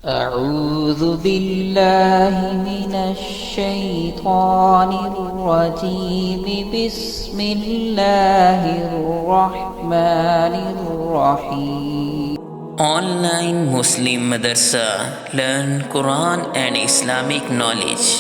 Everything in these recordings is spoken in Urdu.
أعوذ بالله من الشيطان الرجيم بسم الله الرحمن الرحيم Online Muslim Madrasa. Learn Quran and Islamic knowledge.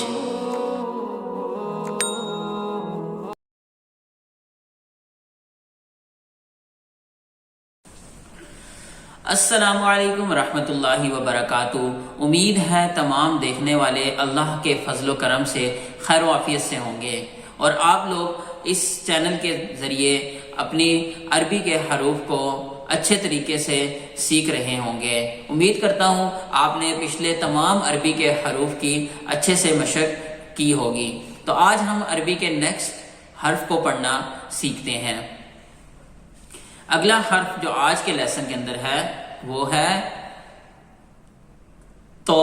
السلام علیکم ورحمۃ اللہ وبرکاتہ۔ امید ہے تمام دیکھنے والے اللہ کے فضل و کرم سے خیر و عافیت سے ہوں گے، اور آپ لوگ اس چینل کے ذریعے اپنی عربی کے حروف کو اچھے طریقے سے سیکھ رہے ہوں گے۔ امید کرتا ہوں آپ نے پچھلے تمام عربی کے حروف کی اچھے سے مشق کی ہوگی۔ تو آج ہم عربی کے نیکسٹ حرف کو پڑھنا سیکھتے ہیں۔ اگلا حرف جو آج کے لیسن کے اندر ہے وہ ہے تو۔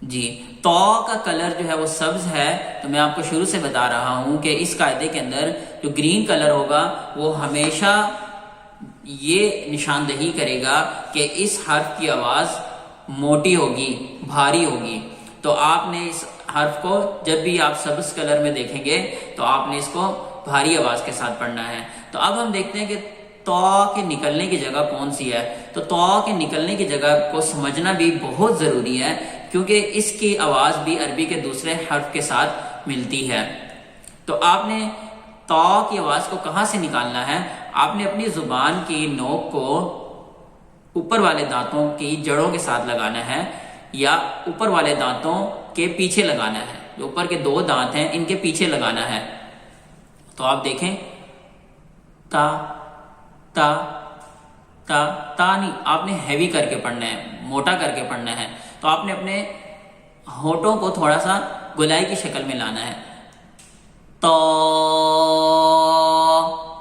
جی، تو کا کلر جو ہے وہ سبز ہے، تو میں آپ کو شروع سے بتا رہا ہوں کہ اس قاعدے کے اندر جو گرین کلر ہوگا وہ ہمیشہ یہ نشاندہی کرے گا کہ اس حرف کی آواز موٹی ہوگی، بھاری ہوگی۔ تو آپ نے اس حرف کو جب بھی آپ سبز کلر میں دیکھیں گے تو آپ نے اس کو بھاری آواز کے ساتھ پڑھنا ہے۔ تو اب ہم دیکھتے ہیں کہ تو کے نکلنے کی جگہ کون سی ہے۔ تو کے نکلنے کی جگہ کو سمجھنا بھی بہت ضروری ہے، کیونکہ اس کی آواز بھی عربی کے دوسرے حرف کے ساتھ ملتی ہے۔ تو آپ نے تو کی آواز کو کہاں سے نکالنا ہے؟ آپ نے اپنی زبان کی نوک کو اوپر والے دانتوں کی جڑوں کے ساتھ لگانا ہے، یا اوپر والے دانتوں کے پیچھے لگانا ہے۔ جو اوپر کے دو دانت ہیں ان کے پیچھے لگانا ہے۔ تو آپ دیکھیں، تا تا تا تا نہیں، آپ نے ہیوی کر کے پڑھنا ہے، موٹا کر کے پڑھنا ہے۔ تو آپ نے اپنے ہونٹوں کو تھوڑا سا گولائی کی شکل میں لانا ہے۔ تو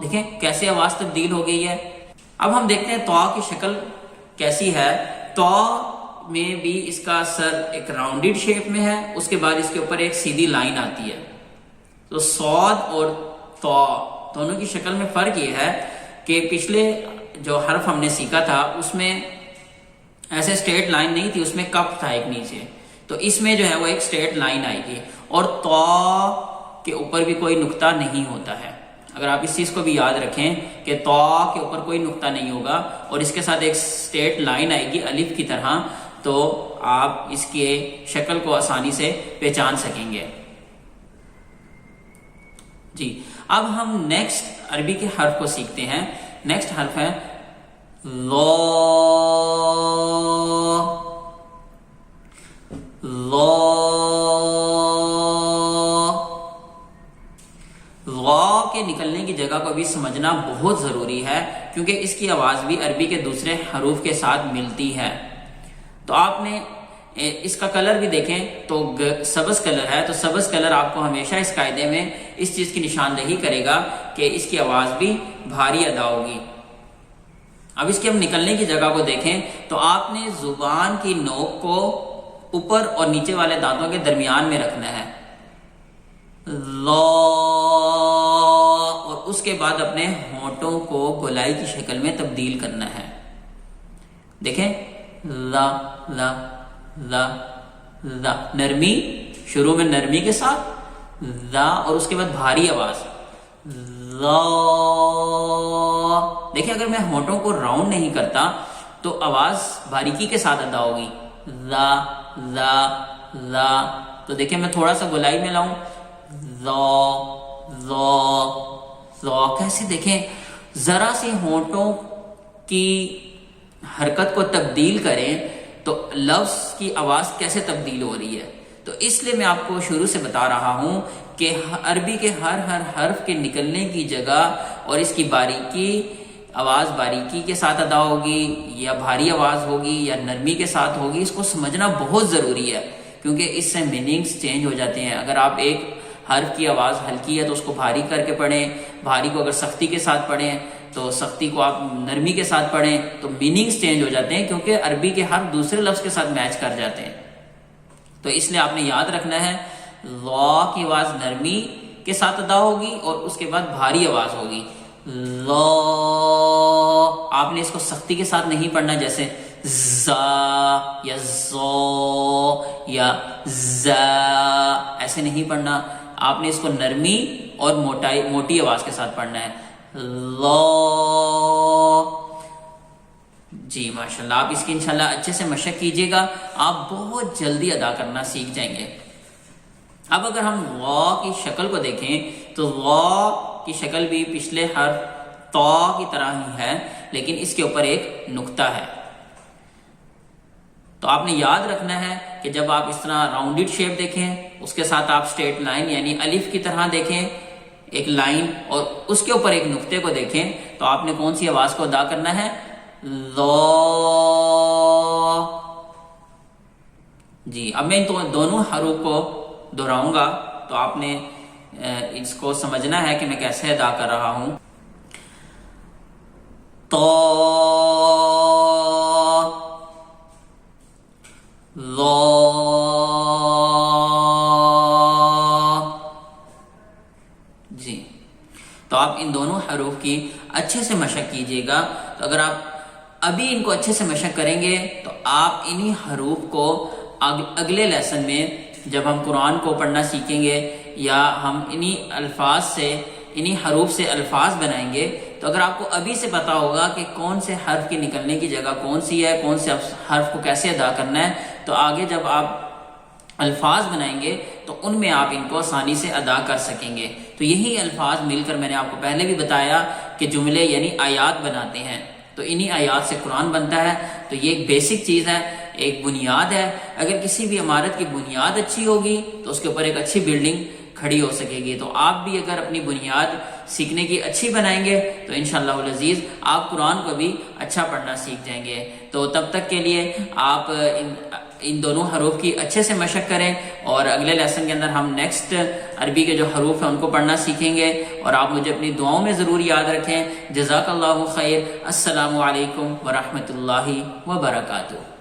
دیکھیں کیسے آواز تبدیل ہو گئی ہے۔ اب ہم دیکھتے ہیں تو کی شکل کیسی ہے۔ تو میں بھی اس کا سر ایک راؤنڈڈ شیپ میں ہے، اس کے بعد اس کے اوپر ایک سیدھی لائن آتی ہے۔ تو صاد اور تو دونوں کی شکل میں فرق یہ ہے کہ پچھلے جو حرف ہم نے سیکھا تھا اس میں ایسے اسٹریٹ لائن نہیں تھی، اس میں کپ تھا ایک نیچے، تو اس میں جو ہے وہ ایک اسٹریٹ لائن آئے گی، اور تو کے اوپر بھی کوئی نقطہ نہیں ہوتا ہے۔ اگر آپ اس چیز کو بھی یاد رکھیں کہ تو کے اوپر کوئی نقطہ نہیں ہوگا اور اس کے ساتھ ایک اسٹریٹ لائن آئے گی الف کی طرح، تو آپ اس کی شکل کو آسانی سے پہچان سکیں گے۔ جی، اب ہم نیکسٹ عربی کے حرف کو سیکھتے ہیں۔ نیکسٹ حرف ہے لو۔ غا کے نکلنے کی جگہ کو بھی سمجھنا بہت ضروری ہے، کیونکہ اس کی آواز بھی عربی کے دوسرے حروف کے ساتھ ملتی ہے۔ تو آپ نے اس کا کلر بھی دیکھیں تو سبز کلر ہے، تو سبز کلر آپ کو ہمیشہ اس قاعدے میں اس چیز کی نشاندہی کرے گا کہ اس کی آواز بھی بھاری ادا ہوگی۔ اب اس کے ہم نکلنے کی جگہ کو دیکھیں تو آپ نے زبان کی نوک کو اوپر اور نیچے والے دانتوں کے درمیان میں رکھنا ہے، لو، اور اس کے بعد اپنے ہونٹوں کو گولائی کی شکل میں تبدیل کرنا ہے۔ دیکھیں، لا لا لا لا، نرمی، شروع میں نرمی کے ساتھ لا، اور اس کے بعد بھاری آواز لا۔ دیکھیں اگر میں ہونٹوں کو راؤنڈ نہیں کرتا تو آواز باریکی کے ساتھ ادا ہوگی، لا لا لا۔ تو دیکھیں میں تھوڑا سا گولائی میں لاؤں، کیسے دیکھیں، ذرا سی ہونٹوں کی حرکت کو تبدیل کریں تو لفظ کی آواز کیسے تبدیل ہو رہی ہے۔ تو اس لیے میں آپ کو شروع سے بتا رہا ہوں کہ عربی کے ہر حرف کے نکلنے کی جگہ اور اس کی باریکی، آواز باریکی کے ساتھ ادا ہوگی یا بھاری آواز ہوگی یا نرمی کے ساتھ ہوگی، اس کو سمجھنا بہت ضروری ہے، کیونکہ اس سے میننگز چینج ہو جاتے ہیں۔ اگر آپ ایک حرف کی آواز ہلکی ہے تو اس کو بھاری کر کے پڑھیں، بھاری کو اگر سختی کے ساتھ پڑھیں تو سختی کو آپ نرمی کے ساتھ پڑھیں، تو میننگز چینج ہو جاتے ہیں، کیونکہ عربی کے ہر دوسرے لفظ کے ساتھ میچ کر جاتے ہیں۔ تو اس لیے آپ نے یاد رکھنا ہے لا کی آواز نرمی کے ساتھ ادا ہوگی اور اس کے بعد بھاری آواز ہوگی. لا آپ نے اس کو سختی کے ساتھ نہیں پڑھنا جیسے زا یا زو یا زا، ایسے نہیں پڑھنا. آپ نے اس کو نرمی اور موٹی آواز کے ساتھ پڑھنا ہے. لا. جی ماشاءاللہ، آپ اس کی انشاءاللہ اچھے سے مشق کیجئے گا، آپ بہت جلدی ادا کرنا سیکھ جائیں گے. اب اگر ہم لا کی شکل کو دیکھیں تو لا کی شکل بھی پچھلے حرف تا کی طرح ہی ہے، لیکن اس کے اوپر ایک نقطہ ہے. تو آپ نے یاد رکھنا ہے کہ جب آپ اس طرح راؤنڈڈ شیپ دیکھیں، اس کے ساتھ آپ اسٹریٹ لائن یعنی الف کی طرح دیکھیں ایک لائن، اور اس کے اوپر ایک نقطے کو دیکھیں، تو آپ نے کون سی آواز کو ادا کرنا ہے؟ لا. جی اب میں ان دونوں حروف کو دہراؤں گا تو آپ نے اس کو سمجھنا ہے کہ میں کیسے ادا کر رہا ہوں. تو لا. جی تو آپ ان دونوں حروف کی اچھے سے مشق کیجئے گا. تو اگر آپ ابھی ان کو اچھے سے مشق کریں گے تو آپ انہی حروف کو اگلے لیسن میں جب ہم قرآن کو پڑھنا سیکھیں گے یا ہم انہی الفاظ سے انہی حروف سے الفاظ بنائیں گے، تو اگر آپ کو ابھی سے پتا ہوگا کہ کون سے حرف کی نکلنے کی جگہ کون سی ہے، کون سے حرف کو کیسے ادا کرنا ہے، تو آگے جب آپ الفاظ بنائیں گے تو ان میں آپ ان کو آسانی سے ادا کر سکیں گے. تو یہی الفاظ مل کر میں نے آپ کو پہلے بھی بتایا کہ جملے یعنی آیات بناتے ہیں، تو انہی آیات سے قرآن بنتا ہے. تو یہ ایک بیسک چیز ہے، ایک بنیاد ہے. اگر کسی بھی عمارت کی بنیاد اچھی ہوگی تو اس کے اوپر ایک اچھی بلڈنگ کھڑی ہو سکے گی. تو آپ بھی اگر اپنی بنیاد سیکھنے کی اچھی بنائیں گے تو انشاءاللہ العزیز آپ قرآن کو بھی اچھا پڑھنا سیکھ جائیں گے. تو تب تک کے لیے آپ ان دونوں حروف کی اچھے سے مشق کریں، اور اگلے لیسن کے اندر ہم نیکسٹ عربی کے جو حروف ہیں ان کو پڑھنا سیکھیں گے. اور آپ مجھے اپنی دعاؤں میں ضرور یاد رکھیں. جزاک اللہ خیر. السلام علیکم ورحمۃ اللہ وبرکاتہ.